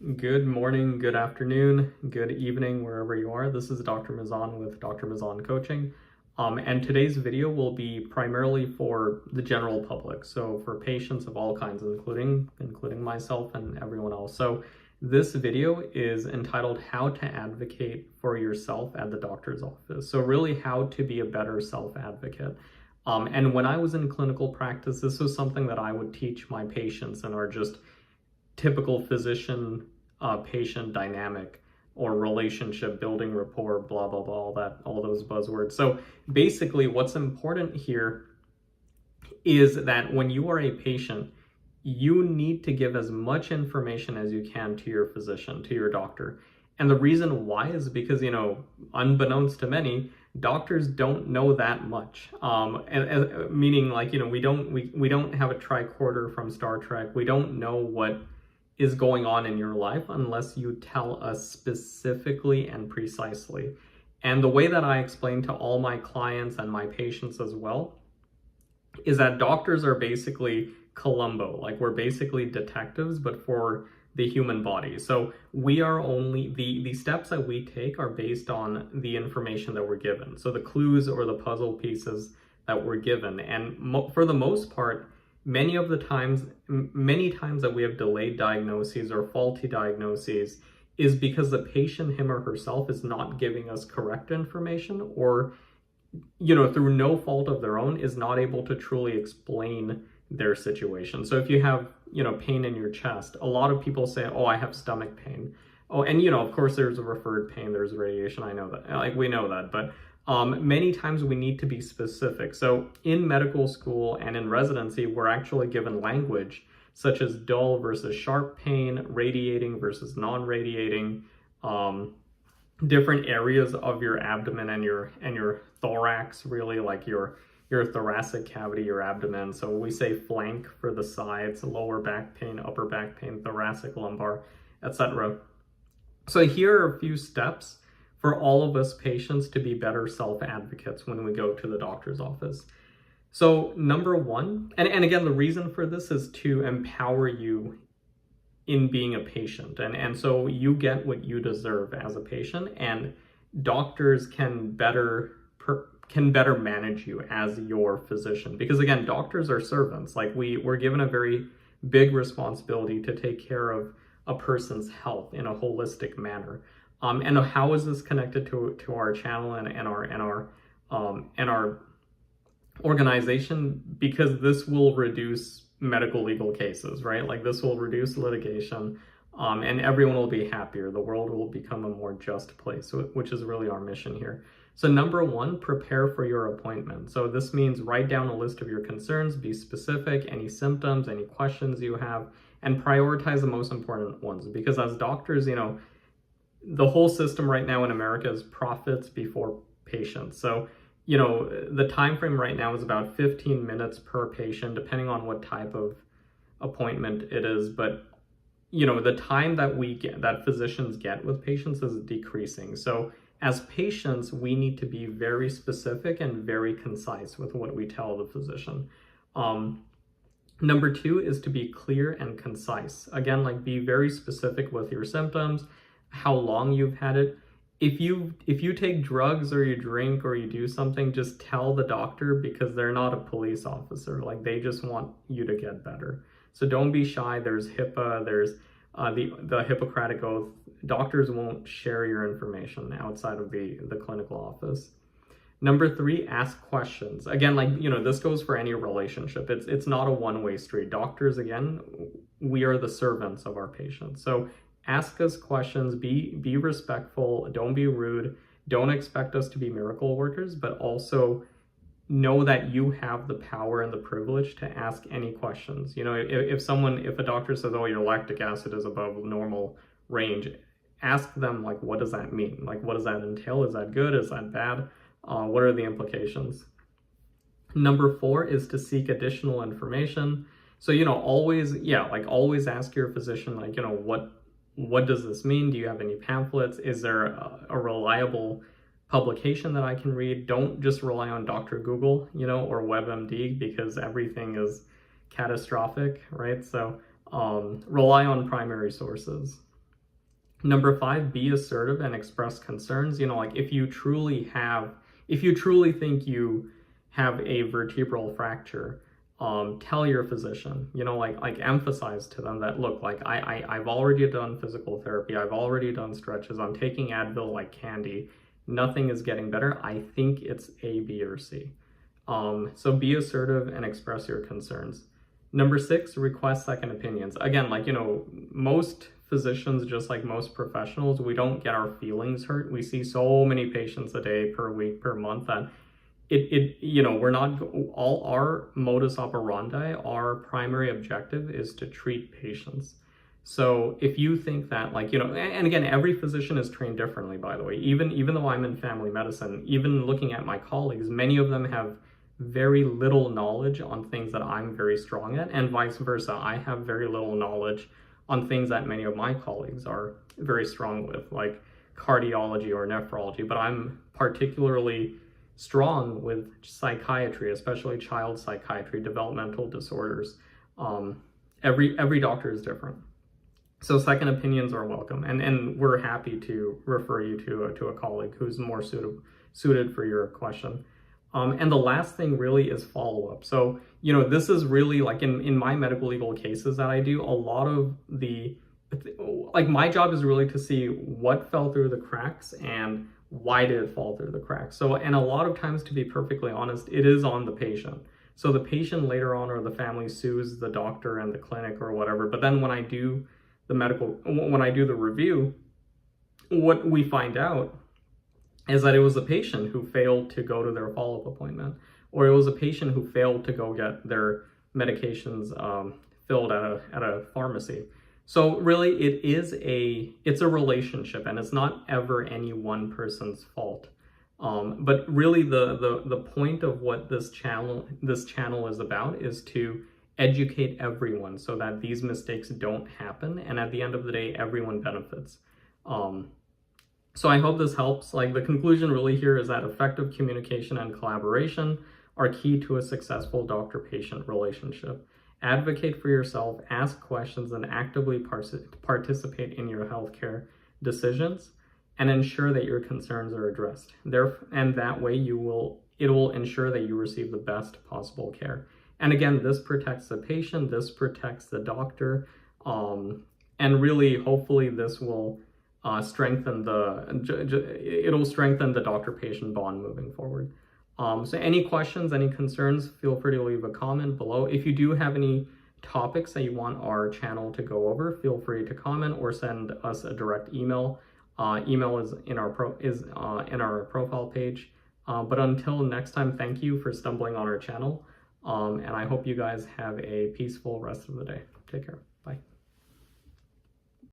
Good morning, good afternoon, good evening, wherever you are. This is Dr. Mizan with Dr. Mizan Coaching. And today's video will be primarily for the general public. So for patients of all kinds, including myself and everyone else. So this video is entitled How to Advocate for Yourself at the Doctor's Office. So really how to be a better self-advocate. And when I was in clinical practice, this was something that I would teach my patients in our just typical physician patient dynamic or relationship building rapport, blah blah blah, all those buzzwords. So basically what's important here is that when you are a patient, you need to give as much information as you can to your physician, to your doctor. And the reason why is because, unbeknownst to many, doctors don't know that much. Meaning, like, we don't have a tricorder from Star Trek. We don't know what is going on in your life unless you tell us specifically and precisely. And the way that I explain to all my clients and my patients as well is that doctors are basically Columbo, like we're basically detectives, but for the human body. So we are only, the steps that we take are based on the information that we're given. So the clues or the puzzle pieces that we're given. And for the most part, many times that we have delayed diagnoses or faulty diagnoses is because the patient, him or herself, is not giving us correct information, or, through no fault of their own, is not able to truly explain their situation. So if you have, pain in your chest, a lot of people say, oh, I have stomach pain. Oh, and, of course, there's a referred pain, there's radiation, I know that, like, we know that, but many times we need to be specific. So in medical school and in residency, we're actually given language such as dull versus sharp pain, radiating versus non-radiating, different areas of your abdomen and your thorax, really, like your thoracic cavity, your abdomen. So we say flank for the sides, lower back pain, upper back pain, thoracic, lumbar, etc. So here are a few steps for all of us patients to be better self-advocates when we go to the doctor's office. So number one, and again, the reason for this is to empower you in being a patient. And so you get what you deserve as a patient, and doctors can better manage you as your physician. Because again, doctors are servants. Like we're given a very big responsibility to take care of a person's health in a holistic manner. And how is this connected to our channel and our organization? Because this will reduce medical legal cases, right? Like this will reduce litigation, and everyone will be happier. The world will become a more just place, which is really our mission here. So number one, prepare for your appointment. So this means write down a list of your concerns, be specific, any symptoms, any questions you have, and prioritize the most important ones. Because as doctors, the whole system right now in America is profits before patients. So, the time frame right now is about 15 minutes per patient, depending on what type of appointment it is. But, the time that physicians get with patients is decreasing. So as patients, we need to be very specific and very concise with what we tell the physician. Number two is to be clear and concise. Again, like be very specific with your symptoms, how long you've had it. If you take drugs or you drink or you do something, just tell the doctor, because they're not a police officer. Like they just want you to get better. So don't be shy. There's HIPAA, there's the Hippocratic Oath. Doctors won't share your information outside of the clinical office. Number three, ask questions. Again, like, this goes for any relationship. It's not a one-way street. Doctors, again, we are the servants of our patients. So ask us questions, be respectful, don't be rude, don't expect us to be miracle workers, but also know that you have the power and the privilege to ask any questions. If a doctor says, oh, your lactic acid is above normal range, ask them, like, what does that mean? Like, what does that entail? Is that good? Is that bad? What are the implications? Number four is to seek additional information. So, always ask your physician, like, what does this mean? Do you have any pamphlets? Is there a reliable publication that I can read? Don't just rely on Dr. Google, or WebMD, because everything is catastrophic, right? So rely on primary sources. Number 5, be assertive and express concerns. You know, like if you truly think you have a vertebral fracture, tell your physician, you know, like emphasize to them that, look, like I've already done physical therapy, I've already done stretches, I'm taking Advil like candy, nothing is getting better. I think it's A, B, or C. So be assertive and express your concerns. Number 6, request second opinions. Again, like, you know, most physicians, just like most professionals, we don't get our feelings hurt. We see so many patients a day, per week, per month, that you know, we're not, all our modus operandi, our primary objective is to treat patients. So if you think that, like, you know, and again, every physician is trained differently, by the way. Even though I'm in family medicine, even looking at my colleagues, many of them have very little knowledge on things that I'm very strong at, and vice versa. I have very little knowledge on things that many of my colleagues are very strong with, like cardiology or nephrology, but I'm particularly strong with psychiatry, especially child psychiatry, developmental disorders. Every doctor is different. So second opinions are welcome, and we're happy to refer you to a colleague who's more suited for your question. And the last thing really is follow-up. So, you know, this is really like in my medical legal cases that I do, a lot of like my job is really to see what fell through the cracks and why did it fall through the cracks. So, and a lot of times, to be perfectly honest, it is on the patient. So the patient later on, or the family, sues the doctor and the clinic or whatever. But then when I do the review, what we find out is that it was a patient who failed to go to their follow-up appointment, or it was a patient who failed to go get their medications filled at a pharmacy. So really, it's a relationship, and it's not ever any one person's fault. But really, the point of what this channel is about is to educate everyone so that these mistakes don't happen, and at the end of the day, everyone benefits. So I hope this helps. Like, the conclusion really here is that effective communication and collaboration are key to a successful doctor-patient relationship. Advocate for yourself, ask questions, and actively participate in your healthcare decisions, and ensure that your concerns are addressed. And that way it will ensure that you receive the best possible care. And again, this protects the patient, this protects the doctor, and really, hopefully, this will strengthen the doctor-patient bond moving forward. So any questions, any concerns, feel free to leave a comment below. If you do have any topics that you want our channel to go over, feel free to comment or send us a direct email. Email is in our profile page. But until next time, thank you for stumbling on our channel. And I hope you guys have a peaceful rest of the day. Take care. Bye.